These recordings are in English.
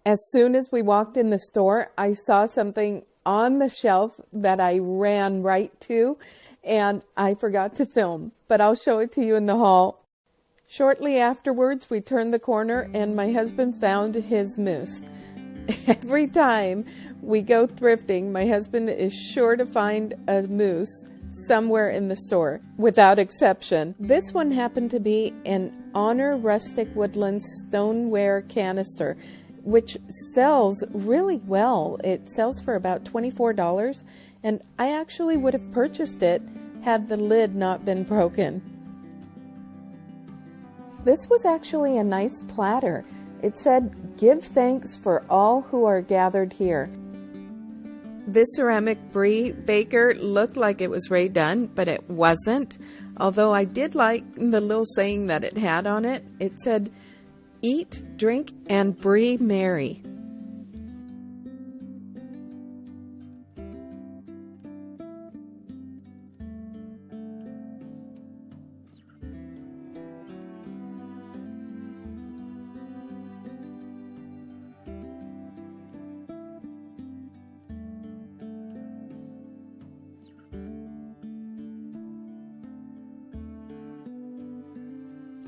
As soon as we walked in the store, I saw something on the shelf that I ran right to, and I forgot to film, but I'll show it to you in the haul. Shortly afterwards, we turned the corner and my husband found his moose. Every time we go thrifting, my husband is sure to find a moose somewhere in the store, without exception. This one happened to be an Honor Rustic Woodland stoneware canister, which sells really well. It sells for about $24, and I actually would have purchased it had the lid not been broken. This was actually a nice platter. It said, "Give thanks for all who are gathered here." This ceramic brie baker looked like it was redone, but it wasn't. Although I did like the little saying that it had on it. It said, "Eat, drink, and brie merry."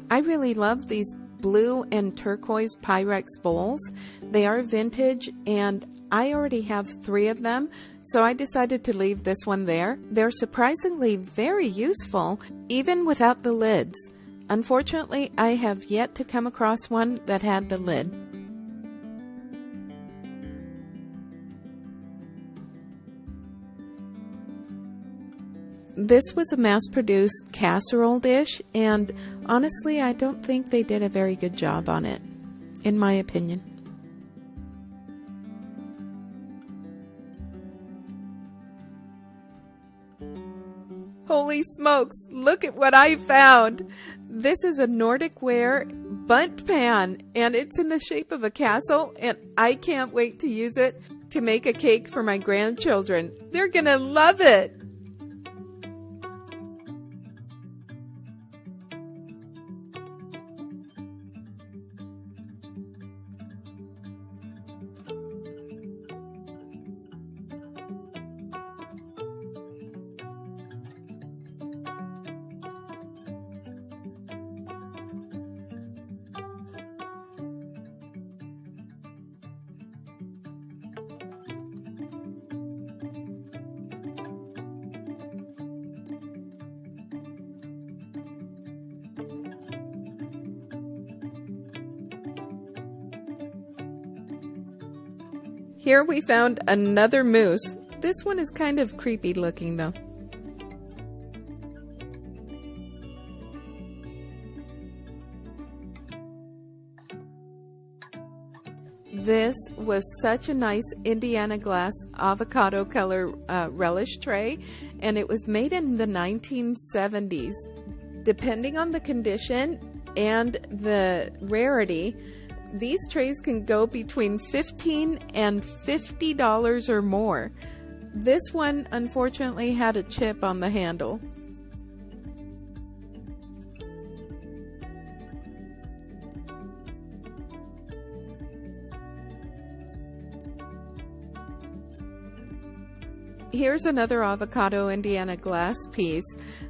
I really love these blue and turquoise Pyrex bowls. They are vintage, and I already have 3 of them, so I decided to leave this one there. They're surprisingly very useful, even without the lids. Unfortunately, I have yet to come across one that had the lid. This was a mass-produced casserole dish, and honestly, I don't think they did a very good job on it, in my opinion. Holy smokes, look at what I found! This is a Nordic ware bundt pan, and it's in the shape of a castle, and I can't wait to use it to make a cake for my grandchildren. They're gonna love it! Here we found another moose. This one is kind of creepy looking though. This was such a nice Indiana glass avocado color relish tray, and it was made in the 1970s. Depending on the condition and the rarity, these trays can go between $15 and $50 or more. This one unfortunately had a chip on the handle. Here's another avocado Indiana glass piece.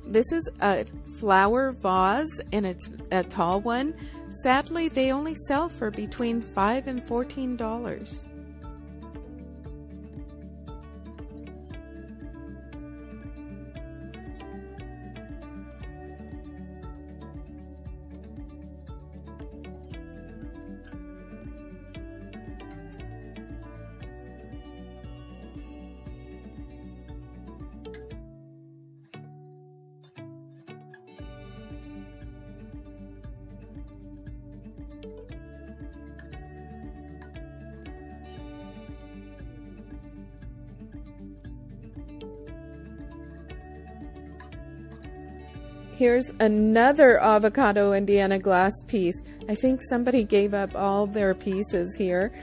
This is a flower vase, and it's a tall one. Sadly, they only sell for between $5 and $14. Here's another avocado Indiana glass piece. I think somebody gave up all their pieces here.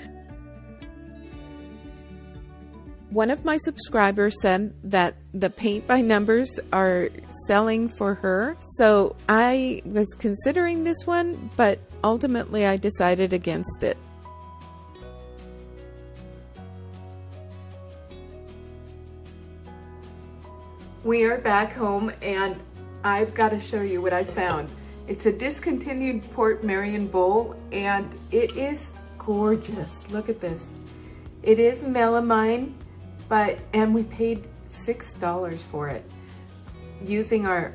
One of my subscribers said that the paint by numbers are selling for her, so I was considering this one, but ultimately I decided against it. We are back home and I've got to show you what I found. It's a discontinued Port Marion bowl and it is gorgeous. Look at this. It is melamine, and we paid $6 for it using our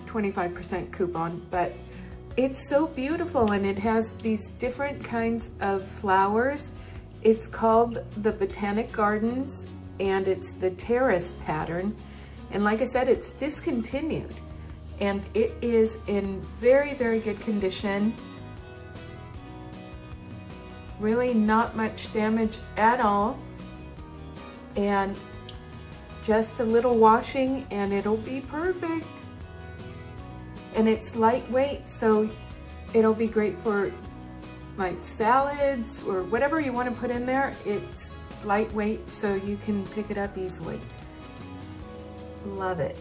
25% coupon, but it's so beautiful and it has these different kinds of flowers. It's called the Botanic Gardens and it's the terrace pattern. And like I said, it's discontinued and it is in very, very good condition. Really not much damage at all. And just a little washing and it'll be perfect. And it's lightweight, so it'll be great for like salads or whatever you want to put in there. It's lightweight, so you can pick it up easily. Love it.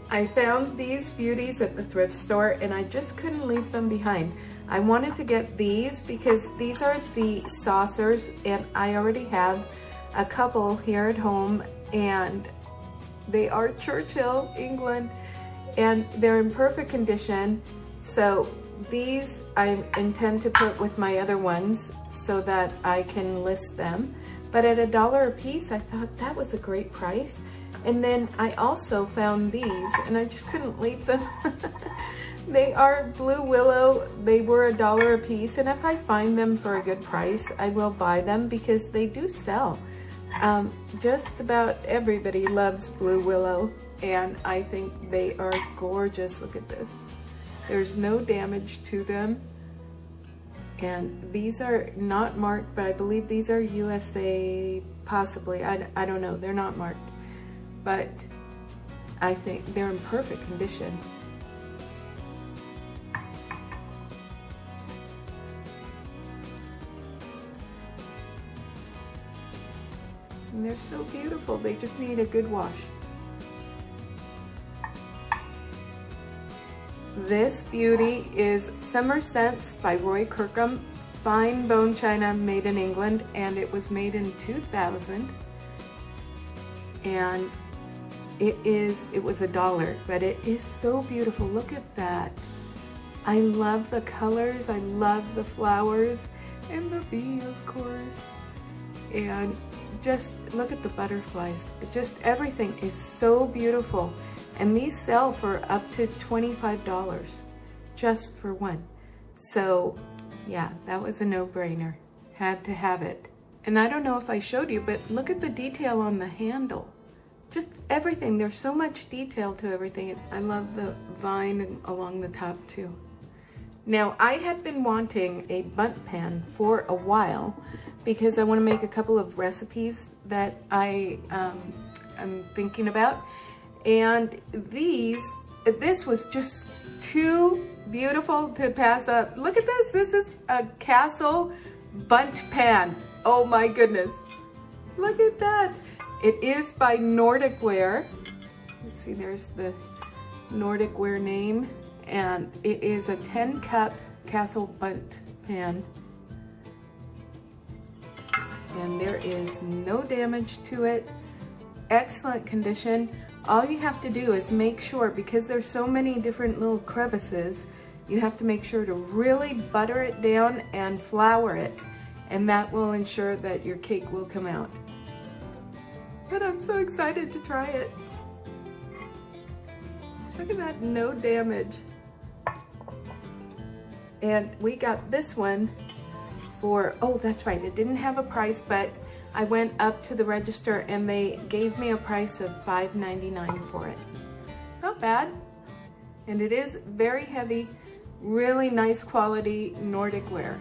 I found these beauties at the thrift store and I just couldn't leave them behind. I wanted to get these because these are the saucers and I already have a couple here at home and they are Churchill, England, and they're in perfect condition. So these I intend to put with my other ones so that I can list them. But at $1 a piece, I thought that was a great price. And then I also found these and I just couldn't leave them. They are blue willow. They were $1 a piece. And if I find them for a good price, I will buy them because they do sell. Just about everybody loves blue willow and I think they are gorgeous. Look at this. There's no damage to them. And these are not marked, but I believe these are USA, possibly. I don't know. They're not marked. But I think they're in perfect condition. And they're so beautiful. They just need a good wash. This beauty is Summer Scents by Roy Kirkham, fine bone china made in England, and it was made in 2000. And it was $1, but it is so beautiful. Look at that. I love the colors, I love the flowers, and the bee, of course. And just look at the butterflies. Everything is so beautiful. And these sell for up to $25 just for one. So yeah, that was a no-brainer. Had to have it. And I don't know if I showed you, but look at the detail on the handle. Just everything. There's so much detail to everything. I love the vine along the top too. Now, I had been wanting a bundt pan for a while because I want to make a couple of recipes that I am thinking about. And this was just too beautiful to pass up. Look at this. This is a Castle bundt pan. Oh my goodness. Look at that. It is by Nordic ware. Let's see, there's the Nordic ware name. And it is a 10-cup Castle bundt pan. And there is no damage to it. Excellent condition. All you have to do is make sure, because there's so many different little crevices, you have to make sure to really butter it down and flour it. And that will ensure that your cake will come out. But I'm so excited to try it. Look at that, no damage. And we got this one for, oh, that's right, it didn't have a price, but I went up to the register and they gave me a price of $5.99 for it. Not bad. And it is very heavy, really nice quality Nordic ware.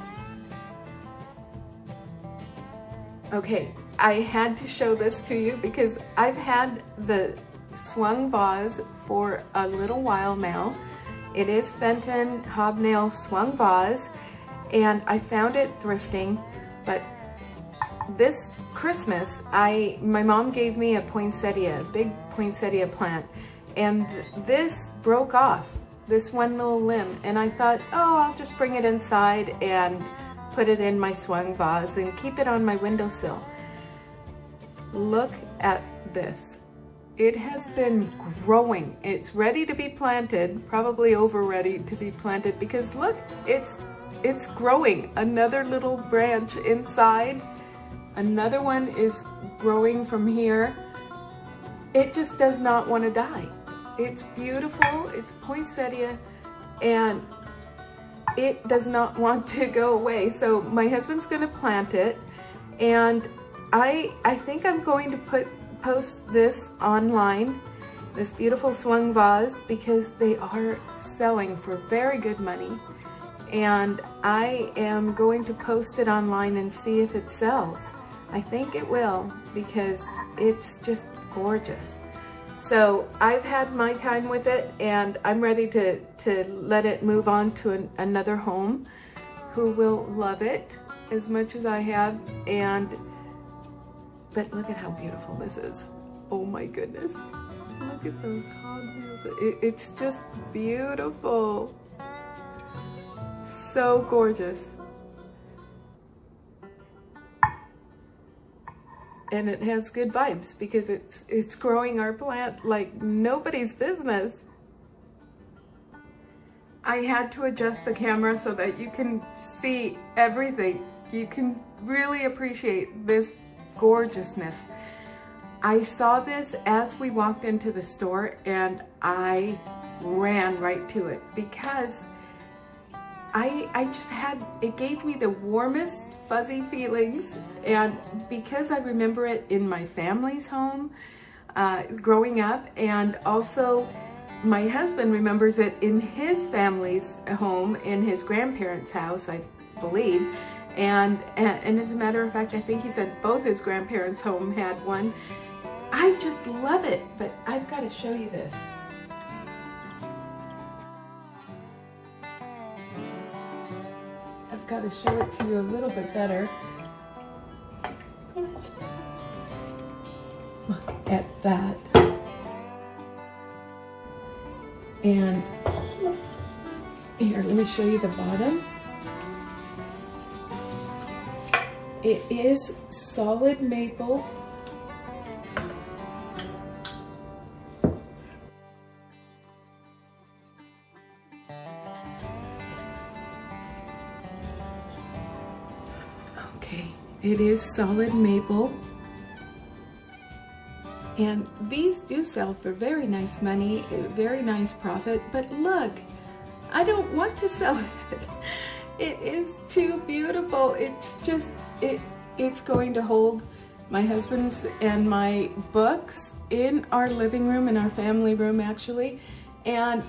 Okay, I had to show this to you because I've had the swung vase for a little while now. It is Fenton hobnail swung vase, and I found it thrifting, but this Christmas, my mom gave me a poinsettia, a big poinsettia plant, and this broke off, this one little limb, and I thought, oh, I'll just bring it inside and put it in my swung vase and keep it on my windowsill. Look at this. it has been growing. It's ready to be planted, probably over ready to be planted, because look, it's growing. Another little branch inside. Another one is growing from here. It just does not want to die. It's beautiful, it's poinsettia, and it does not want to go away. So my husband's gonna plant it, and I think I'm going to post this online, this beautiful swung vase, because they are selling for very good money. And I am going to post it online and see if it sells. I think it will, because it's just gorgeous. So I've had my time with it, and I'm ready to let it move on to another home who will love it as much as I have. But look at how beautiful this is. Oh my goodness. Look at those hobnails. It's just beautiful. So gorgeous. And it has good vibes because it's growing our plant like nobody's business. I had to adjust the camera so that you can see everything. You can really appreciate this gorgeousness. I saw this as we walked into the store, and I ran right to it because I just it gave me the warmest fuzzy feelings, and because I remember it in my family's home growing up, and also my husband remembers it in his family's home, in his grandparents' house, I believe. And as a matter of fact, I think he said both his grandparents' home had one. I just love it, but I've got to show you this. I've got to show it to you a little bit better. Look at that. And here, let me show you the bottom. It is solid maple. Okay, it is solid maple. And these do sell for very nice money, very nice profit, but look, I don't want to sell it. It is too beautiful. It's just, it's going to hold my husband's and my books in our living room, in our family room actually, and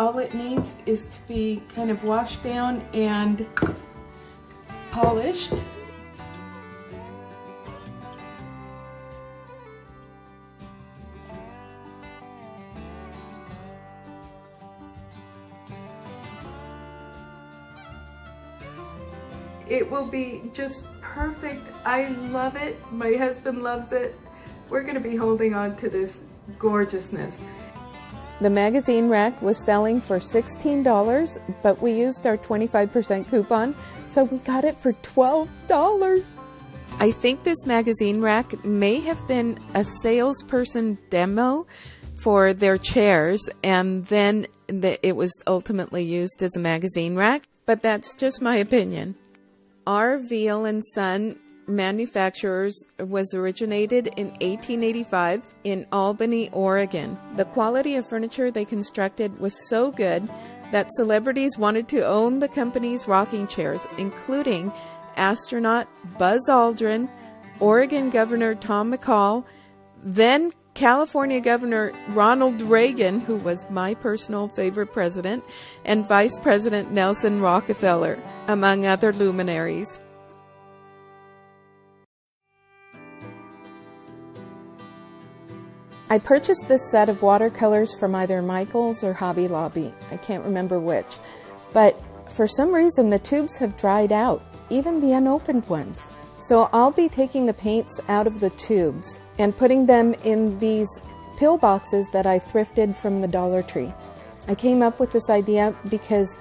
all it needs is to be kind of washed down and polished. It will be just perfect. I love it. My husband loves it. We're going to be holding on to this gorgeousness. The magazine rack was selling for $16, but we used our 25% coupon, so we got it for $12. I think this magazine rack may have been a salesperson demo for their chairs, and then it was ultimately used as a magazine rack, but that's just my opinion. Our Veal & Son manufacturers was originated in 1885 in Albany, Oregon. The quality of furniture they constructed was so good that celebrities wanted to own the company's rocking chairs, including astronaut Buzz Aldrin, Oregon Governor Tom McCall, then California Governor Ronald Reagan, who was my personal favorite president, and Vice President Nelson Rockefeller, among other luminaries. I purchased this set of watercolors from either Michael's or Hobby Lobby. I can't remember which. But for some reason, the tubes have dried out, even the unopened ones. So I'll be taking the paints out of the tubes and putting them in these pill boxes that I thrifted from the Dollar Tree. I came up with this idea because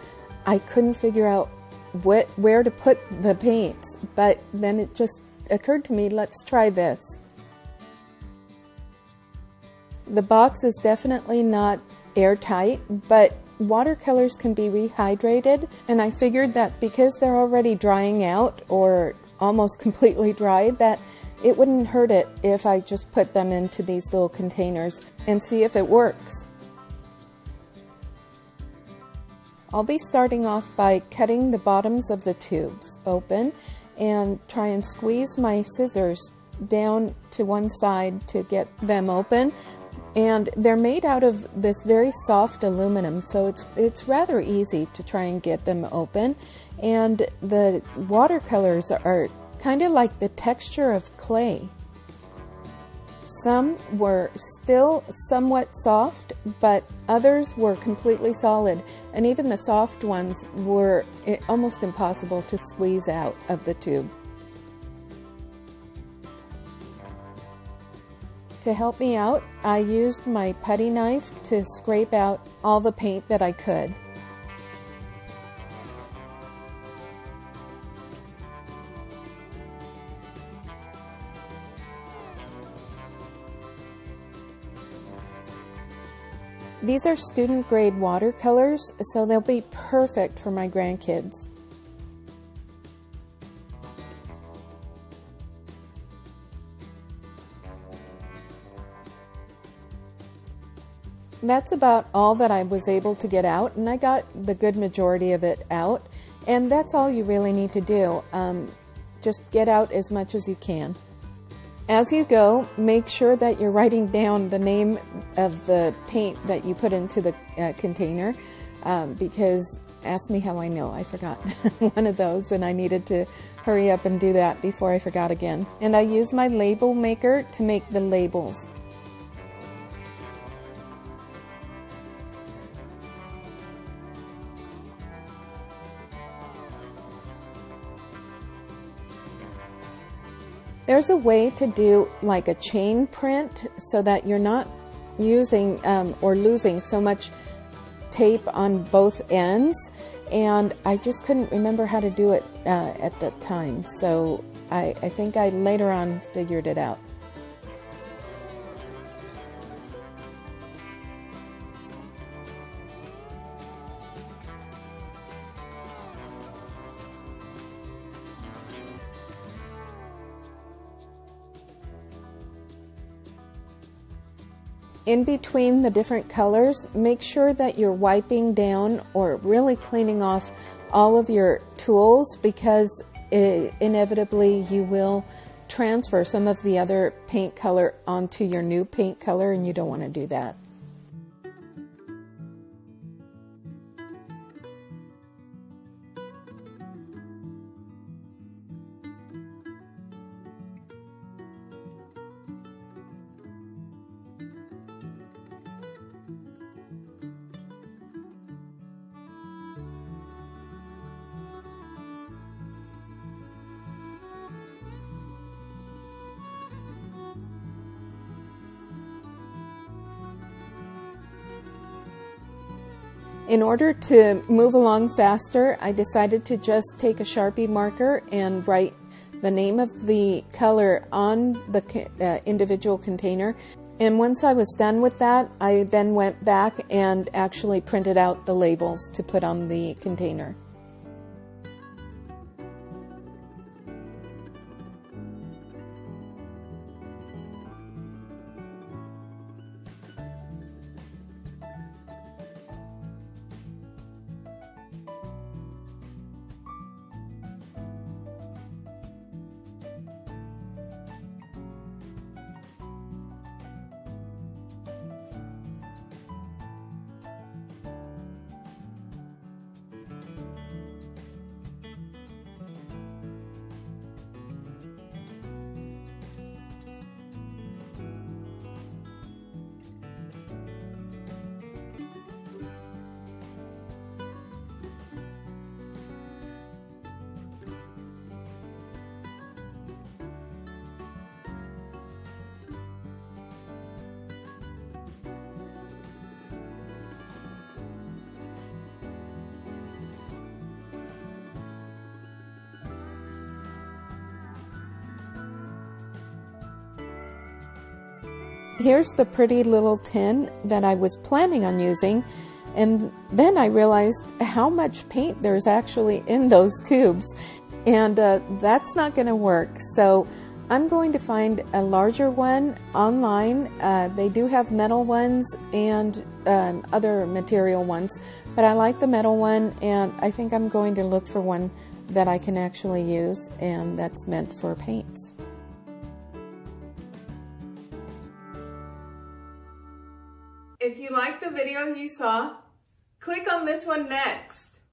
I couldn't figure out where to put the paints, but then it just occurred to me, let's try this. The box is definitely not airtight, but watercolors can be rehydrated, and I figured that because they're already drying out or almost completely dried, that it wouldn't hurt it if I just put them into these little containers and see if it works. I'll be starting off by cutting the bottoms of the tubes open and try and squeeze my scissors down to one side to get them open. And they're made out of this very soft aluminum, so it's rather easy to try and get them open. And the watercolors are kind of like the texture of clay. Some were still somewhat soft, but others were completely solid. And even the soft ones were almost impossible to squeeze out of the tube. To help me out, I used my putty knife to scrape out all the paint that I could. These are student grade watercolors, so they'll be perfect for my grandkids. That's about all that I was able to get out, and I got the good majority of it out, and that's all you really need to do. Just get out as much as you can. As you go, make sure that you're writing down the name of the paint that you put into the container, because ask me how I know, I forgot one of those, and I needed to hurry up and do that before I forgot again. And I used my label maker to make the labels. There's a way to do like a chain print so that you're not using or losing so much tape on both ends, and I just couldn't remember how to do it at the time, so I think I later on figured it out. In between the different colors, make sure that you're wiping down or really cleaning off all of your tools, because inevitably you will transfer some of the other paint color onto your new paint color, and you don't want to do that. In order to move along faster, I decided to just take a Sharpie marker and write the name of the color on the individual container. And once I was done with that, I then went back and actually printed out the labels to put on the container. Here's the pretty little tin that I was planning on using, and then I realized how much paint there's actually in those tubes, and that's not going to work. So I'm going to find a larger one online. They do have metal ones and other material ones, but I like the metal one, and I think I'm going to look for one that I can actually use and that's meant for paints. If you like the video you saw, click on this one next.